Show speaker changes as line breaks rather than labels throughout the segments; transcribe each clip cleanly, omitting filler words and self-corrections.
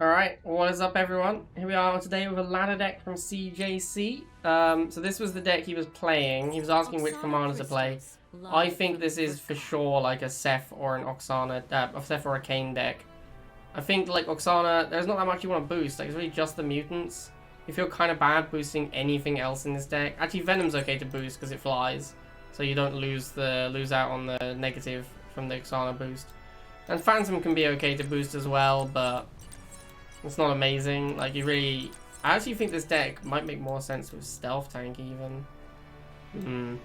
Alright, what is up everyone? Here we are today with a ladder deck from CJC. So this was the deck he was playing. He was asking which commander to play. I think this is for sure like a Seth or an Oksana, a Seth or a Kayn deck. I think like Oksana, there's not that much you want to boost. Like it's really just the mutants. You feel kind of bad boosting anything else in this deck. Actually, Venom's okay to boost because it flies, so you don't lose out on the negative from the Oksana boost. And Phantom can be okay to boost as well, but it's not amazing. Like I actually think this deck might make more sense with Stealth Tank even.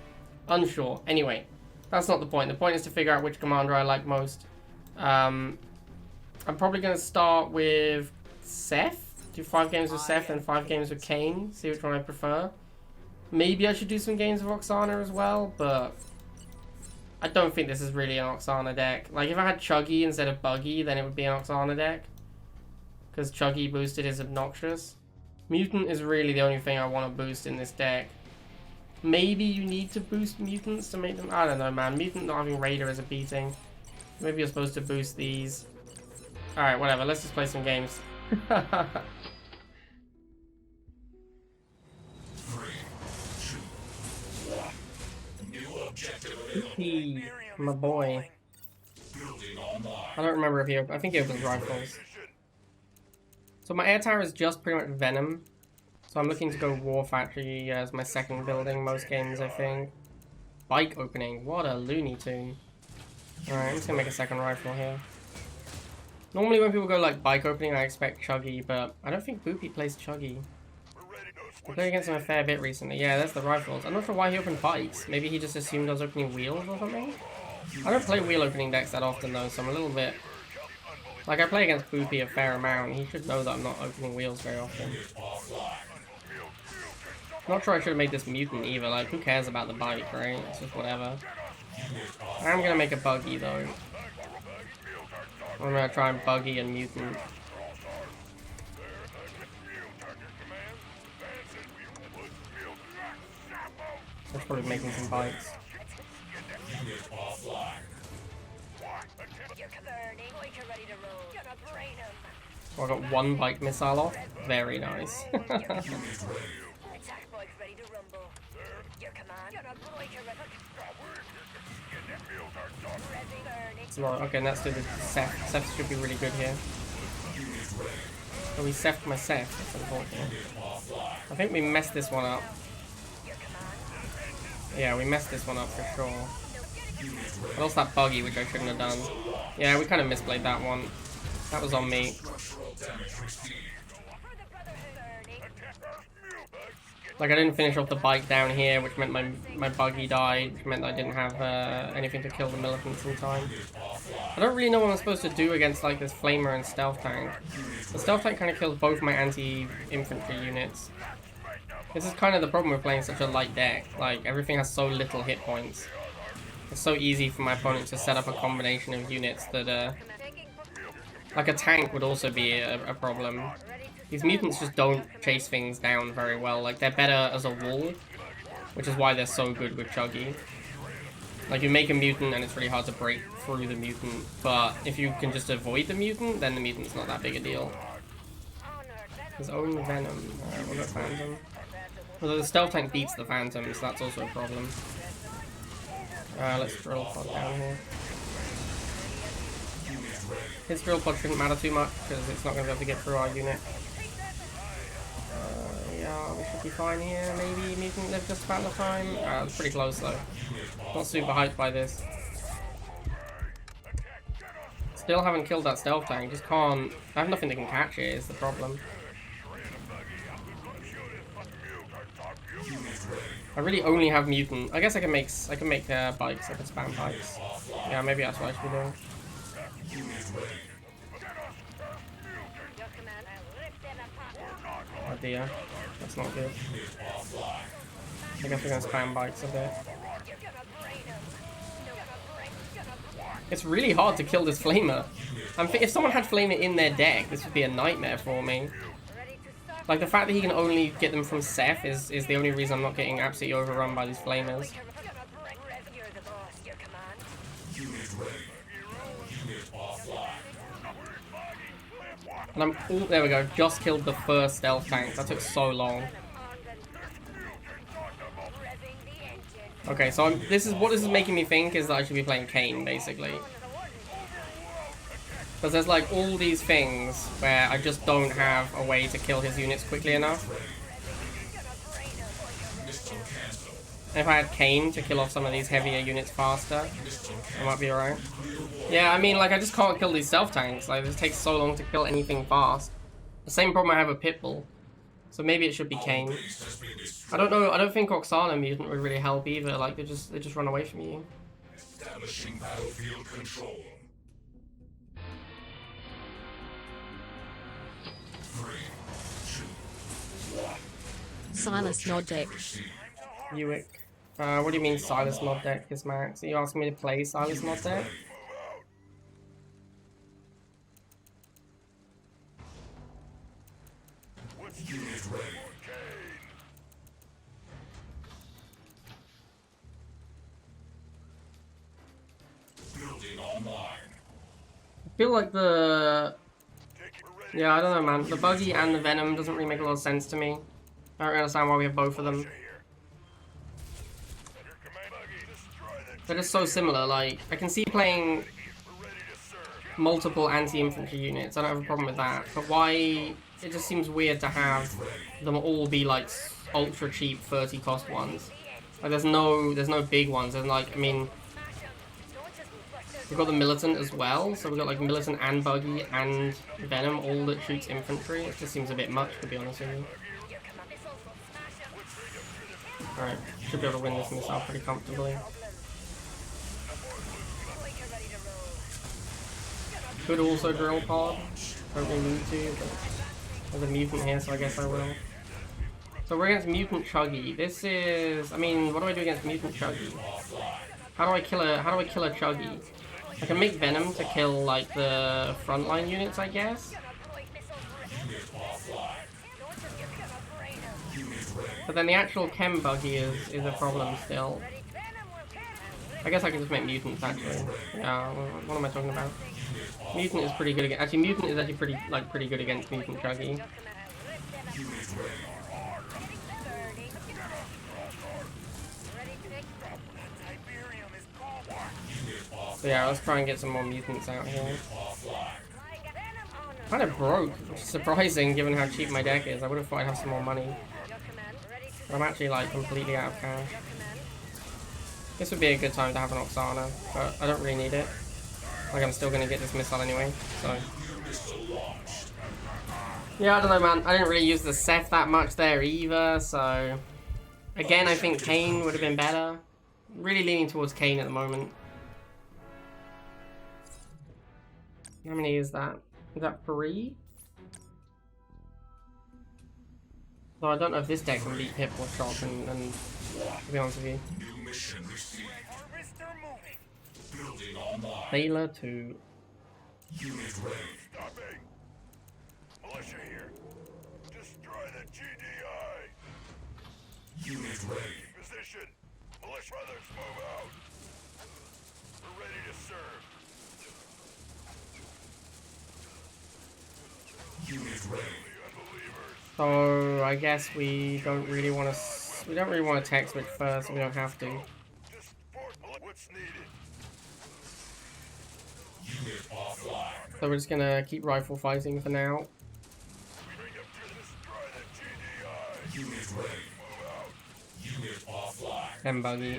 Unsure. Anyway, that's not the point. The point is to figure out which commander I like most. I'm probably going to start with Seth. Do 5 games with Seth and 5 games with Kayn. See which one I prefer. Maybe I should do some games with Oksana as well, but I don't think this is really an Oksana deck. Like if I had Chuggy instead of Buggy, then it would be an Oksana deck. Because Chuggy boosted is obnoxious. Mutant is really the only thing I want to boost in this deck. Maybe you need to boost mutants to make them... I don't know, man. Mutant not having Raider is a beating. Maybe you're supposed to boost these. Alright, whatever. Let's just play some games. My boy. I don't remember if he... I think he opens rifles. So my air tower is just pretty much Venom. So I'm looking to go War Factory as my second building most games, I think. Bike opening. What a Looney Tune. Alright, I'm just gonna make a second rifle here. Normally when people go like bike opening, I expect Chuggy, but I don't think Boopy plays Chuggy. I played against him a fair bit recently. Yeah, that's the rifles. I'm not sure why he opened bikes. Maybe he just assumed I was opening wheels or something? I don't play wheel opening decks that often though, so I'm a little bit... Like, I play against Boopy a fair amount. He should know that I'm not opening wheels very often. Not sure I should have made this mutant either. Like, who cares about the bike, right? It's just whatever. I'm gonna make a buggy though. I'm gonna try and buggy and mutant. That's probably making some bikes. Oh, I got 1 bike missile off. Very nice. It's not okay. Let's do the Seth. Seth should be really good here. Oh, we Seth my Seth. That's unfortunate. I think we messed this one up. Yeah, we messed this one up for sure. I lost that buggy, which I shouldn't have done. Yeah, we kind of misplayed that one. That was on me. Like, I didn't finish off the bike down here, which meant my buggy died, which meant I didn't have anything to kill the militants in time. I don't really know what I'm supposed to do against, like, this Flamer and Stealth Tank. The Stealth Tank kind of kills both my anti-infantry units. This is kind of the problem with playing such a light deck. Like, everything has so little hit points. It's so easy for my opponent to set up a combination of units that, like a tank would also be a problem. These mutants just don't chase things down very well. Like, they're better as a wall, which is why they're so good with Chuggy. Like, you make a mutant and it's really hard to break through the mutant, but if you can just avoid the mutant, then the mutant's not that big a deal. His own Venom. Alright, we'll go Phantom. Although the Stealth Tank beats the Phantom, so that's also a problem. Let's drill pod down here. His drill pod shouldn't matter too much, because it's not going to be able to get through our unit. Yeah, we should be fine here. Maybe mutant live just about the time. It's pretty close though. Not super hyped by this. Still haven't killed that Stealth Tank. Just can't. I have nothing that can catch it. Is the problem. I really only have mutant. I guess I can make bikes. I can spam bikes. Yeah, maybe that's what I should be doing. Oh dear, that's not good. I guess we're gonna spam bikes a bit. It's really hard to kill this Flamer. If someone had Flamer in their deck, this would be a nightmare for me. Like, the fact that he can only get them from Seth is the only reason I'm not getting absolutely overrun by these Flamers. And I'm all, there we go, just killed the first stealth tank. That took so long. Okay, so this is making me think is that I should be playing Kayn, basically. Because there's like all these things where I just don't have a way to kill his units quickly enough. If I had Kayn to kill off some of these heavier units faster, I might be alright. Yeah, I mean, like, I just can't kill these stealth tanks. Like, it takes so long to kill anything fast. The same problem I have with Pitbull. So maybe it should be Kayn. I don't know. I don't think Oksana mutant would really help either. Like, they just run away from you.
Establishing battlefield control. 3, 2, 1.
Silas nod deck.
Uick. What do you mean Silas mod deck is max? Are you asking me to play Silas mod deck?
Unit ready. Building online.
I feel like the... Yeah, I don't know, man. The Buggy and the Venom doesn't really make a lot of sense to me. I don't understand why we have both of them. They're just so similar. Like, I can see playing multiple anti-infantry units. I don't have a problem with that. But why... It just seems weird to have them all be, like, ultra cheap 30 cost ones. Like, there's no big ones. And, like, I mean... We've got the Militant as well, so we've got like Militant and Buggy and Venom, all that shoots infantry. It just seems a bit much, to be honest with you. Alright, should be able to win this missile pretty comfortably. Could also drill pod. Don't really need to, but there's a mutant here, so I guess I will. So we're against Mutant Chuggy. This is... I mean, what do I do against Mutant Chuggy? How do I kill a Chuggy? I can make Venom to kill, like, the frontline units, I guess. But then the actual Chem Buggy is a problem still. I guess I can just make Mutants, actually. Yeah, what am I talking about? Mutant is pretty good against... Actually, Mutant is actually pretty good against Mutant Chuggy. So yeah, let's try and get some more mutants out here. Kind of broke, which is surprising given how cheap my deck is. I would have thought I'd have some more money. But I'm actually like completely out of cash. This would be a good time to have an Oksana, but I don't really need it. Like I'm still going to get this missile anyway, so... Yeah, I don't know, man. I didn't really use the Seth that much there either, so... Again, I think Kayn would have been better. Really leaning towards Kayn at the moment. How many is that? Is that 3? So I don't know if this deck can beat Pitbull Shock and to be honest with you.
New mission received. Building online.
Thaler 2.
Unit ready.
Stopping! Militia here. Destroy the GDI!
Unit ready.
Position! Militia brothers, move out! We're ready to serve.
Unit ready.
So I guess we don't really want to tech switch first. We don't have to.
Just support what's needed.
Unit offline.
So we're just gonna keep rifle fighting for now.
Bring up to destroy the GDI!
Unit ready. Unit offline.
Chem Buggy.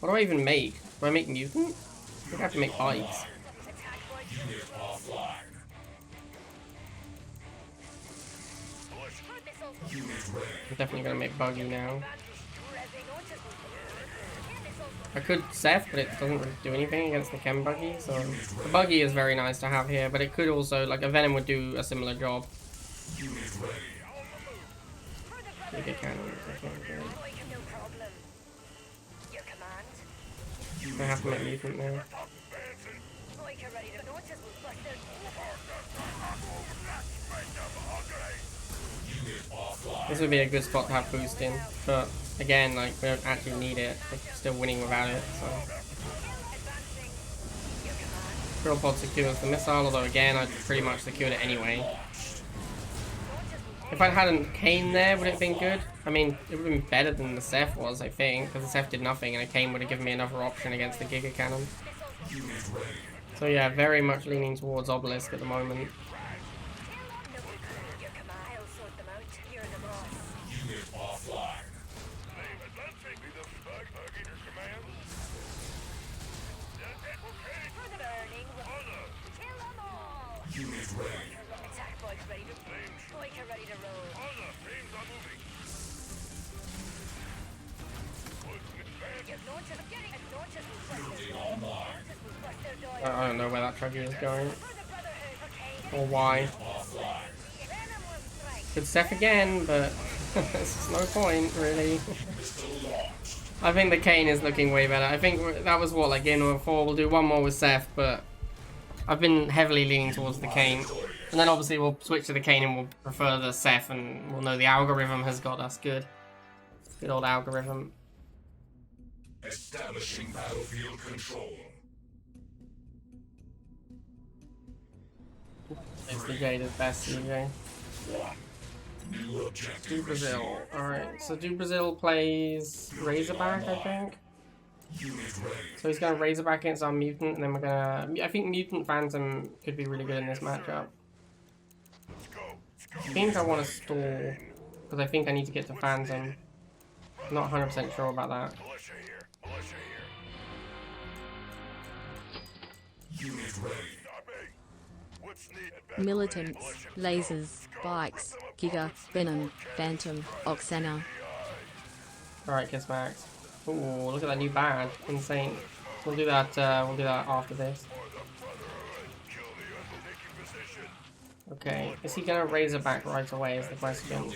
What do I even make? Do I make mutant? I think I have to make bikes.
Unit offline. Unit ready.
I'm definitely gonna make Buggy now. I could Seth, but it doesn't really do anything against the Chem Buggy, so... The Buggy is very nice to have here, but it could also, like, a Venom would do a similar job.
Unit ready.
Maybe it can. I have to make mutant now. This would be a good spot to have boost in, but again, like, we don't actually need it. We're still winning without it, so... Drill pod secures the missile, although again, I pretty much secured it anyway. If I hadn't Kane there, would it have been good? I mean, it would have been better than the Ceph was, I think, because the Ceph did nothing, and a Kane would have given me another option against the Giga Cannon. So yeah, very much leaning towards Obelisk at the moment. I don't know where that Chuggy is going. Or why. Could Ceph again, but there's no point, really. I think the Kane is looking way better. I think that was what, like game number 4. We'll do one more with Ceph, but I've been heavily leaning towards the Kane. And then obviously we'll switch to the Kane and we'll prefer the Ceph, and we'll know the algorithm has got us good. Good old algorithm.
Establishing battlefield control.
It's the Jade is best, CJ.
New objective.
Do Brazil. Alright, so Do Brazil plays Razorback, I think.
Unit ready.
So he's going to Razorback against our Mutant, and then we're going to... I think Mutant Phantom could be really good in this matchup. I think I want to stall, because I think I need to get to Phantom. I'm not 100% sure about that.
Militia here. Militia here.
Unit ready.
Copy. What's needed?
Militants, lasers, bikes, Giga, Venom, Phantom, Oksana.
Alright, Kiss Max. Ooh, look at that new band. Insane. We'll do that after this. Okay, is he gonna Razorback right away is the question.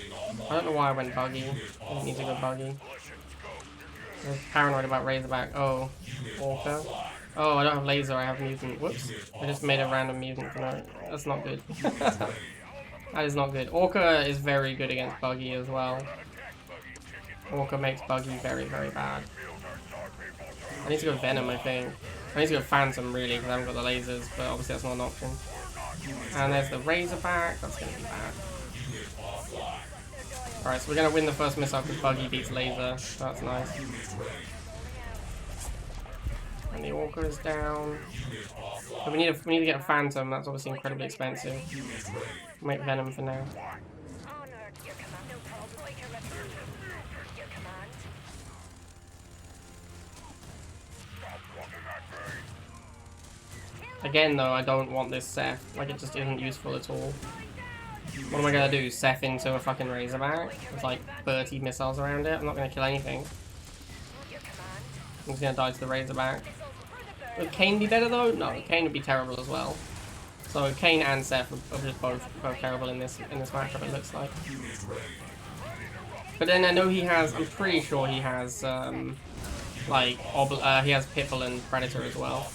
I don't know why I went buggy. I didn't need to go buggy. I was paranoid about Razorback. Oh, Orca. Oh, I don't have laser, I have mutant. Whoops. I just made a random mutant. No, that's not good. That is not good. Orca is very good against buggy as well. Orca makes buggy very, very bad. I need to go Venom, I think. I need to go Phantom, really, because I haven't got the lasers, but obviously that's not an option. And there's the Razorback. That's going to be bad. Alright, so we're going to win the first missile because buggy beats laser. So that's nice. And the Orca is down. But we need to get a Phantom. That's obviously incredibly expensive. Make Venom for now. Again, though, I don't want this Ceph. Like, it just isn't useful at all. What am I gonna do? Ceph into a fucking Razorback? With like 30 missiles around it? I'm not gonna kill anything. I'm just gonna die to the Razorback. Would Kane be better though? No, Kane would be terrible as well. So Kane and Ceph are just both terrible in this matchup, it looks like. But then I know he has, I'm pretty sure he has, he has Pitbull and Predator as well.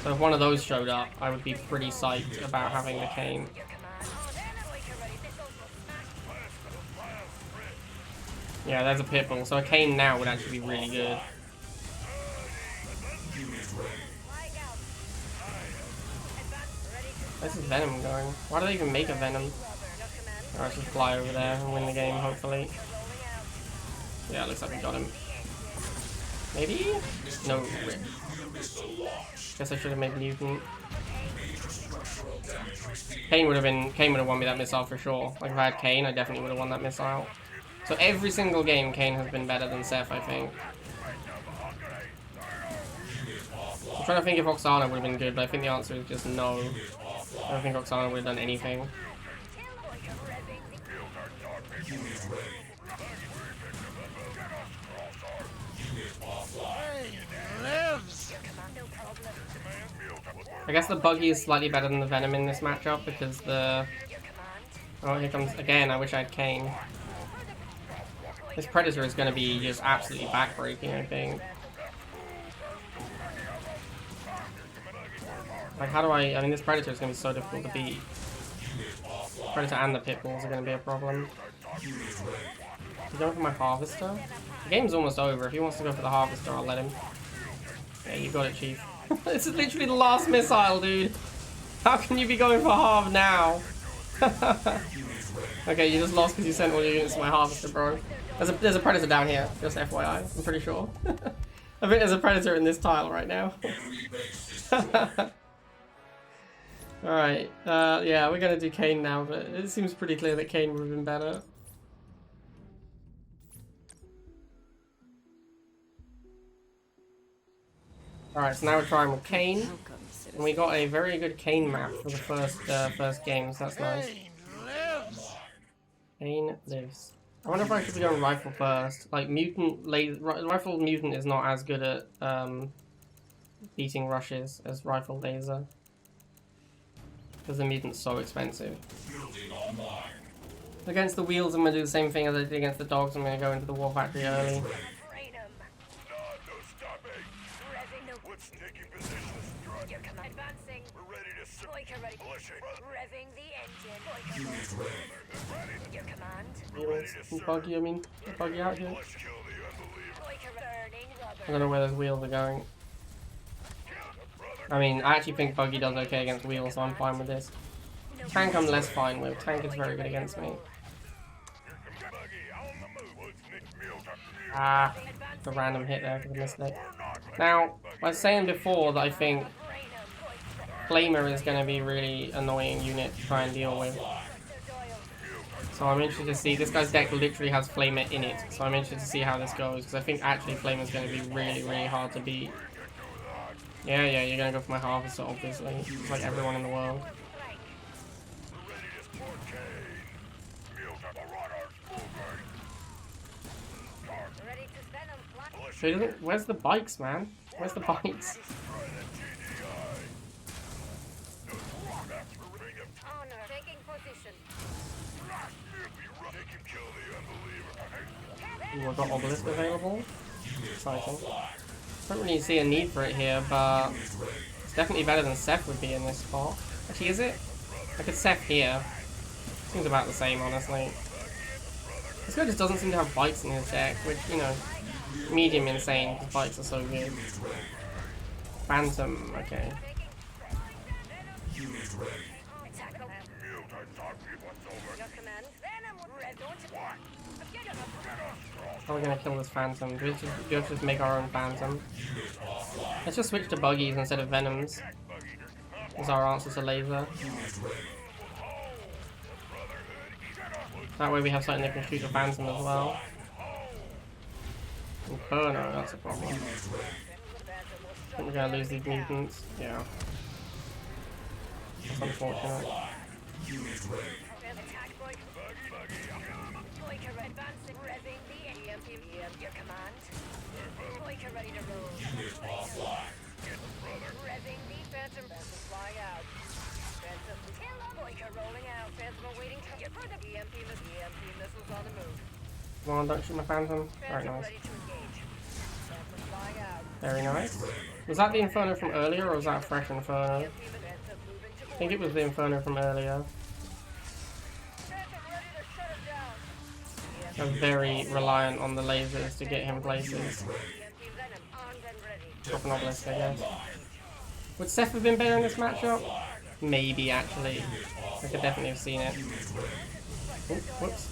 So if one of those showed up, I would be pretty psyched about having the Kane. Yeah, there's a Pitbull, so a Kane now would actually be really good. Where's this Venom going? Why do they even make a Venom? Alright, just fly over there and win the game, hopefully. Yeah, looks like we got him. Maybe? No, rip. Guess I should have made Mutant. Kane would have won me that missile for sure. Like if I had Kane, I definitely would have won that missile. So every single game, Kane has been better than Ceph, I think. I'm trying to think if Oksana would have been good, but I think the answer is just no. I don't think Oksana would have done anything. I guess the buggy is slightly better than the Venom in this matchup because the... Oh, here comes... Again, I wish I had Kane. This Predator is going to be just absolutely backbreaking, I think. Like, how do I mean, this Predator is going to be so difficult to beat. Predator and the Pitbulls are going to be a problem. He's going for my Harvester? The game's almost over. If he wants to go for the Harvester, I'll let him. Yeah, you got it, Chief. This is literally the last missile, dude. How can you be going for half now? Okay, you just lost because you sent all your units to my harvester, bro. There's a predator down here, just FYI. I'm pretty sure. I think there's a predator in this tile right now. Alright, yeah, we're gonna do Kane now, but it seems pretty clear that Kane would have been better. Alright, so now we're trying with Kane. And we got a very good Kane map for the first game, so that's nice. Kane lives. I wonder if I should be going rifle first. Like, rifle mutant is not as good at beating rushes as rifle laser. Because the mutant's so expensive. Against the wheels, I'm going to do the same thing as I did against the dogs. I'm going to go into the war factory early. Buggy, I mean, buggy out here. I don't know where those wheels are going. I mean, I actually think Buggy does okay against wheels, so I'm fine with this. Tank I'm less fine with. Tank is very good against me. Ah, the random hit there because I missed it. Now, I was saying before that I think Flamer is going to be a really annoying unit to try and deal with. So I'm interested to see, this guy's deck literally has Flamer in it, so I'm interested to see how this goes, because I think actually Flamer's going to be really, really hard to beat. Yeah, you're going to go for my Harvester, obviously, just like everyone in the world. So he doesn't, where's the bikes, man? Where's the bikes? Ooh, I've got Obelisk available. Exciting. Don't really see a need for it here, but it's definitely better than Seth would be in this spot. Actually, is it? I could Seth here. Seems about the same, honestly. This guy just doesn't seem to have bikes in his deck, which, you know, medium insane, because bikes are so good. Phantom, okay. How are we gonna kill this Phantom? Do we just make our own Phantom? Let's just switch to Buggies instead of Venoms. Is our answer to laser. That way we have something that can shoot the Phantom as well. Inferno, that's a problem. I think we're gonna lose these mutants. Yeah. That's unfortunate. Come on, don't shoot my Phantom. Very nice. Very nice. Was that the Inferno from earlier, or was that a fresh Inferno? I think it was the Inferno from earlier. I'm very reliant on the lasers to get him places. Drop an Obelisk, I guess. Would Seth have been better in this matchup? Maybe, actually. I could definitely have seen it. Oh, whoops.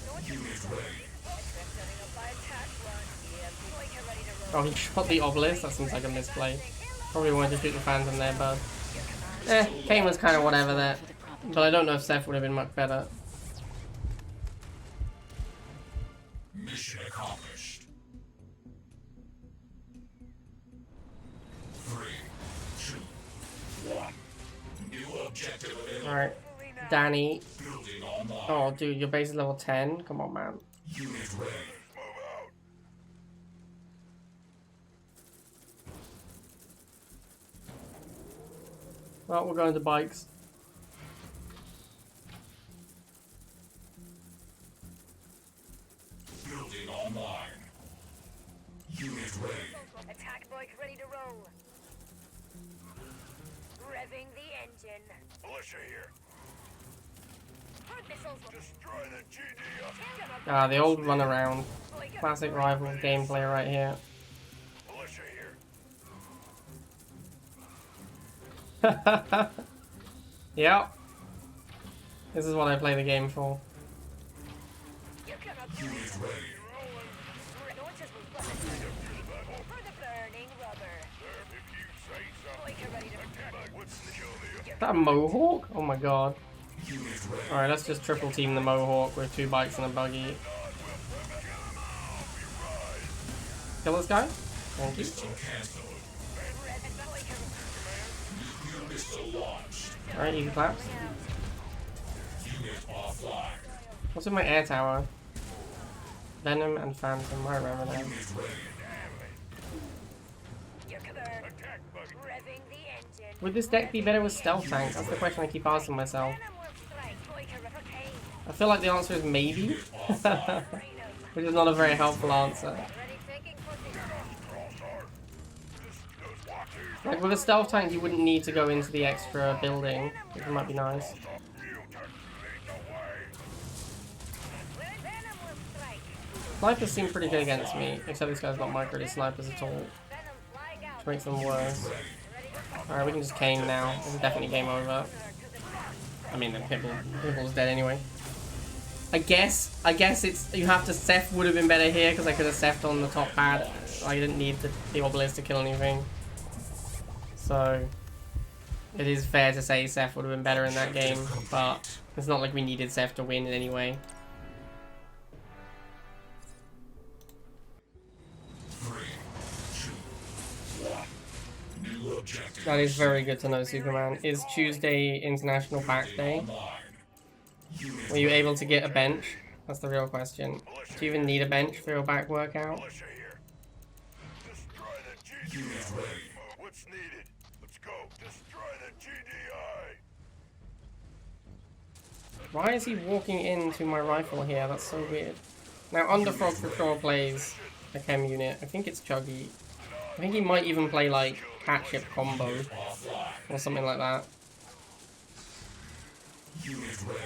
Oh, he shot the Obelisk? That seems like a misplay. Probably wanted to shoot the Phantom there, but... Kane was kind of whatever there. But I don't know if Seth would have been much better.
Mission accomplished. 3, 2, 1. New objective available.
Alright. Danny.
Building online.
Oh, dude, your base is level 10? Come on, man.
Unit ready.
Well, we're going to bikes.
Building online. Unit ready.
Attack bike ready to roll. Revving the engine.
Militia here.
Missiles.
Destroy the GD.
Ah, the old run around. Classic Rivals gameplay right here.
Militia here.
Yep. This is what I play the game for.
You cannot do
Unit
this.
ready.
Launches will bust for the burning rubber.
If you say so.
Boyka ready to
Attack. What's the kill the
Is that a Mohawk? Oh my god.
Unit ready.
Alright, let's just triple team the Mohawk with 2 bikes and a buggy. Kill this guy? Thank you.
Missile cancelled. Nuclear missile launched.
Alright, easy claps.
Unit offline.
What's in my air tower? Venom and Phantom, I remember that.
Unit ready.
You're covered.
attack buggy?
Revving the engine.
Would this deck be better with Stealth Tank? That's the question I keep asking myself.
Venom will strike. Boyka repair.
I feel like the answer is maybe.
Freedom.
Which is not a very helpful answer.
Ready taking position.
Like with a Stealth Tank you wouldn't need to go into the extra building, which might be nice.
Venom will strike.
Snipers seem pretty good against me, except this guy's not micro snipers at all,
Venom flying out.
which makes them worse. Alright, we can just cane now. This is definitely game over. I mean, then Pimple's dead anyway. I guess it's, you have to, Seth would have been better here, because I could have Seth on the top pad. I didn't need the obelisk to kill anything. So, it is fair to say Seth would have been better in that game, but it's not like we needed Seth to win in any way.
3, 2, 1. New objective.
That is very good to know, Superman. Is Tuesday International Pack Day?
Online. Unit
Were you able to get a bench? That's the real question. Do you even need a bench for your back workout?
Militia here. Destroy the GDI.
Unit ready.
What's needed? Let's go. Destroy the GDI.
Why is he walking into my rifle here? That's so weird. Now, Underfrog for sure plays a chem unit. I think it's Chuggy. I think he might even play like Catship combo or something like that.
Unit ready.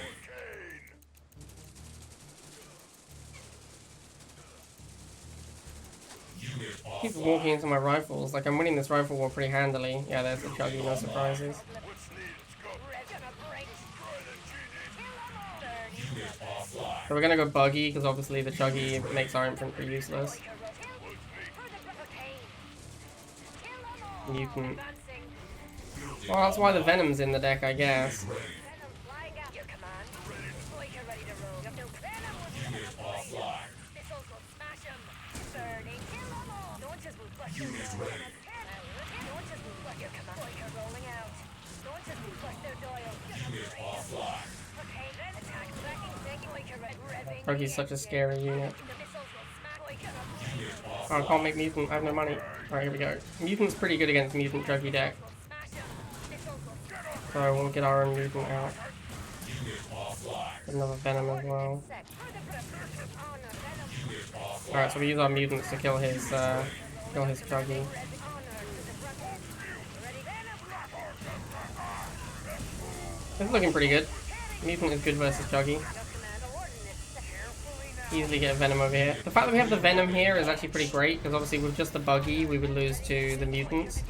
Unit
Keep
offline.
walking into my rifles. Like I'm winning this rifle war pretty handily. Yeah, there's the Chuggy. No surprises.
What's needed? Let's go.
Gonna break.
Destroy the GDI.
Unit offline.
So we're gonna go buggy because obviously the Chuggy makes our infantry useless. Mutant. Well, that's why the Venom's in the deck, I guess. Chuggy's such a scary unit. Oh, I can't make Mutant. I have no money. Alright, here we go. Mutant's pretty good against Mutant Chuggy deck. So we'll get our own Mutant out. Get another Venom as well. Alright, so we use our Mutants to kill his Chuggy. It's looking pretty good. Mutant is good versus Chuggy. Easily get a Venom over here. The fact that we have the Venom here is actually pretty great, because obviously with just the buggy we would lose to the Mutants.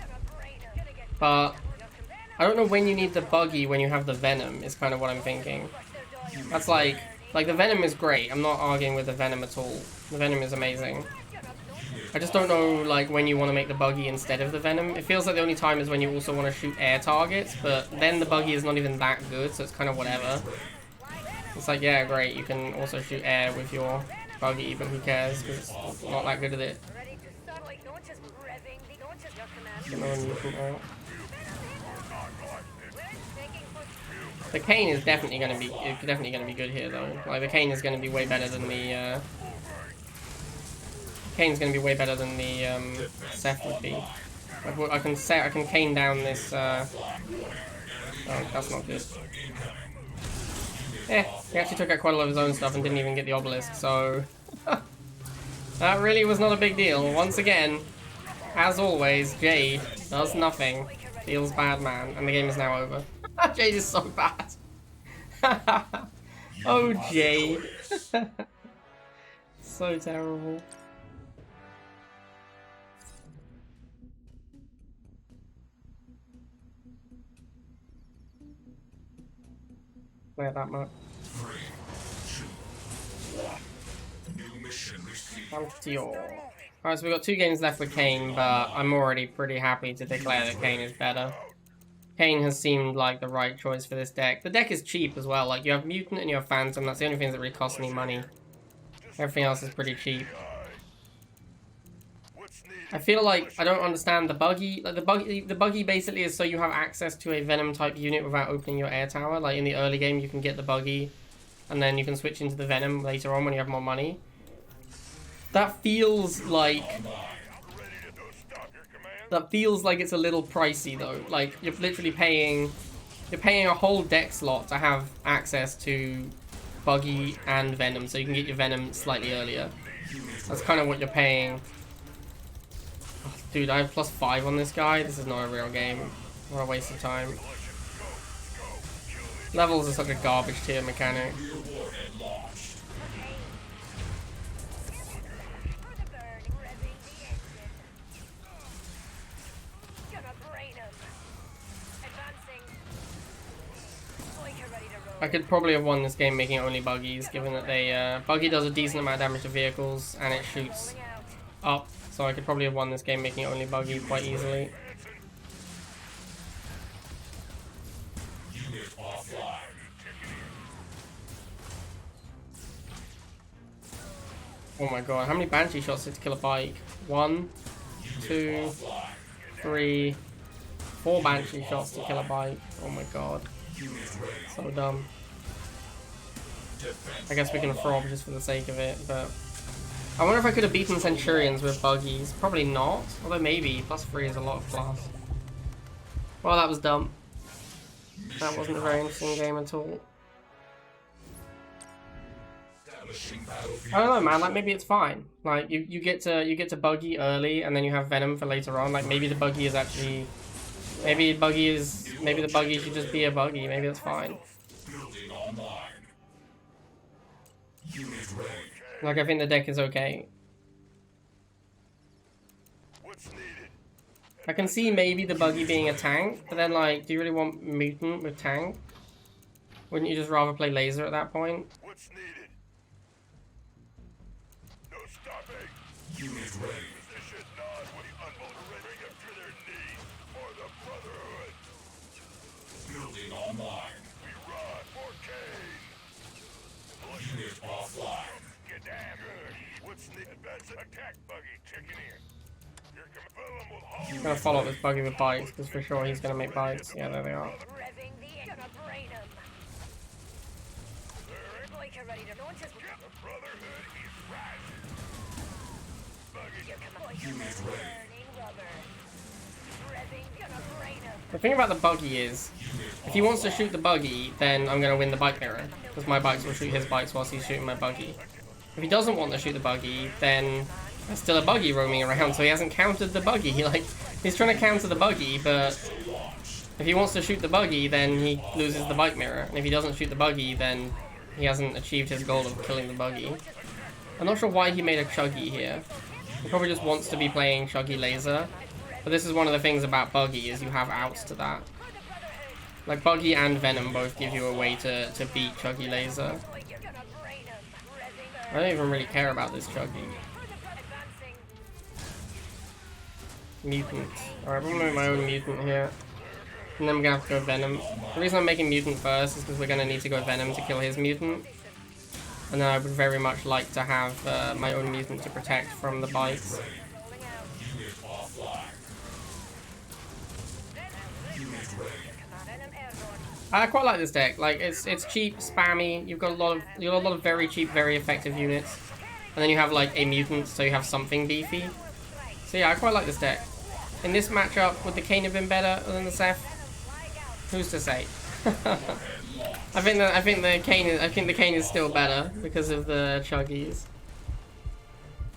But I don't know when you need the buggy when you have the Venom, is kind of what I'm thinking. That's like the Venom is great. I'm not arguing with the Venom at all. The Venom is amazing. I just don't know like when you want to make the buggy instead of the Venom. It feels like the only time is when you also want to shoot air targets, but then the buggy is not even that good, so it's kind of whatever. It's like, yeah, great, you can also shoot air with your buggy, but who cares, because it's not that good at it. Get another Mutant out. The Cane is definitely going to be good here, though. Like, the Cane is going to be way better than the, Cane's going to be way better than the, Seth would be. Like, I can Cane down this, oh, that's not good. He actually took out quite a lot of his own stuff and didn't even get the obelisk, so... that really was not a big deal. Once again, as always, Jade does nothing. Feels bad, man. And the game is now over. Jade is so bad. Oh, Jade. So terrible. play it that much.
3, 2, 1. New mission received.
Alright, so we've got 2 games left with Kayn, but I'm already pretty happy to declare that Kayn is better. Kayn has seemed like the right choice for this deck. The deck is cheap as well. Like, you have Mutant and you have Phantom. That's the only things that really cost any money. Everything else is pretty cheap. I feel like I don't understand the buggy. Like, the buggy basically is so you have access to a Venom type unit without opening your air tower. Like, in the early game, you can get the buggy, and then you can switch into the Venom later on when you have more money. That feels like... That feels like it's a little pricey though. Like, you're literally paying... You're paying a whole deck slot to have access to Buggy and Venom, so you can get your Venom slightly earlier. That's kind of what you're paying. Oh, dude, I have +5 on this guy. This is not a real game. What a waste of time. Levels are such a garbage tier mechanic. I could probably have won this game making only buggies, given that they buggy does a decent amount of damage to vehicles and it shoots up, so I could probably have won this game making only buggy quite easily.
Unit offline.
Oh my god, how many Banshee shots to kill a bike? 1, 2, 3, 4 Banshee shots to kill a bike. Oh my god. So dumb. I guess we can throb just for the sake of it, but... I wonder if I could have beaten Centurions with buggies. Probably not, although maybe. +3 is a lot of class. Well, that was dumb. That wasn't a very interesting game at all. I don't know, man. Like, maybe it's fine. Like, you get to buggy early, and then you have Venom for later on. Like, maybe the buggy is actually... Maybe the buggy should just be a buggy. Maybe that's fine.
Building online. Unit ready.
Like, I think the deck is okay.
What's needed?
I can see maybe the buggy being a tank, but then, like, do you really want Mutant with tank? Wouldn't you just rather play Laser at that point?
What's needed? No stopping.
Unit ready.
Position none when the unbelievable bring them to their knees for the Brotherhood.
Building online.
We run for Kayn.
Unit offline.
Get down. Good. What's needed? Advance attack buggy checking in. Here come Venom will hold.
I'm gonna follow this buggy with bikes, because for sure he's gonna make bikes. Yeah, there they are.
Revving the gonna brain him. Like you're ready to launch his
The Brotherhood is rising. Buggy,
Unit ready.
burning rubber. Revving gonna brain him.
The thing about the buggy is, if he wants to shoot the buggy, then I'm gonna win the bike mirror, because my bikes will shoot his bikes whilst he's shooting my buggy. If he doesn't want to shoot the buggy, then there's still a buggy roaming around, so he hasn't countered the buggy. Like, he's trying to counter the buggy, but if he wants to shoot the buggy, then he loses the bike mirror. And if he doesn't shoot the buggy, then he hasn't achieved his goal of killing the buggy. I'm not sure why he made a Chuggy here. He probably just wants to be playing Chuggy Laser. But this is one of the things about Buggy, is you have outs to that. Like, Buggy and Venom both give you a way to beat Chuggy Laser. I don't even really care about this Chuggy. Mutant. Alright, I'm gonna make my own Mutant here. And then we're gonna have to go Venom. The reason I'm making Mutant first is because we're gonna need to go Venom to kill his Mutant. And then I would very much like to have my own Mutant to protect from the bites.
Unit offline. Unit ready.
I quite like this deck. Like, it's cheap, spammy. You've got a lot of very cheap, very effective units, and then you have like a Mutant, so you have something beefy. So yeah, I quite like this deck. In this matchup, would the Kayn have been better than the Seth? Who's to say? I think the Kayn is still better because of the Chuggies.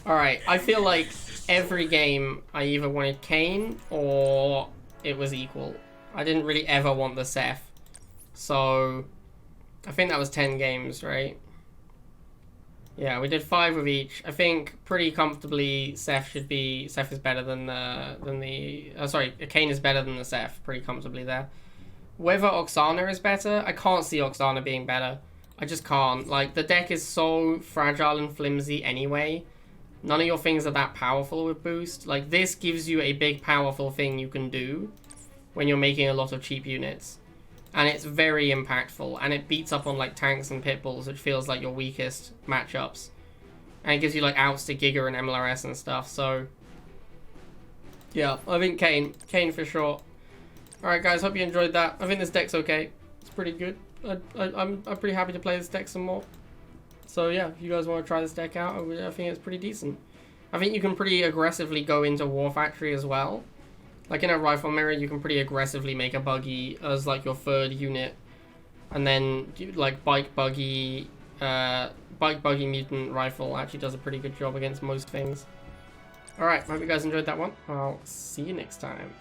All right, I feel like every game I either wanted Kayn or it was equal. I didn't really ever want the Seth. So, I think that was 10 games, right? Yeah, we did 5 of each. I think pretty comfortably Seth is better than the Kayn is better than the Seth, pretty comfortably there. Whether Oksana is better, I can't see Oksana being better. I just can't. Like, the deck is so fragile and flimsy anyway. None of your things are that powerful with boost. Like, this gives you a big, powerful thing you can do when you're making a lot of cheap units. And it's very impactful. And it beats up on, like, tanks and pitbulls, which feels like your weakest matchups. And it gives you, like, outs to Giga and MLRS and stuff, so... yeah, I think Kayn. Kayn for sure. Alright, guys, hope you enjoyed that. I think this deck's okay. It's pretty good. I'm pretty happy to play this deck some more. So yeah, if you guys want to try this deck out, I think it's pretty decent. I think you can pretty aggressively go into War Factory as well. Like in a Rifle Mirror, you can pretty aggressively make a Buggy as like your third unit. And then like Bike Buggy Mutant Rifle actually does a pretty good job against most things. Alright, hope you guys enjoyed that one. I'll see you next time.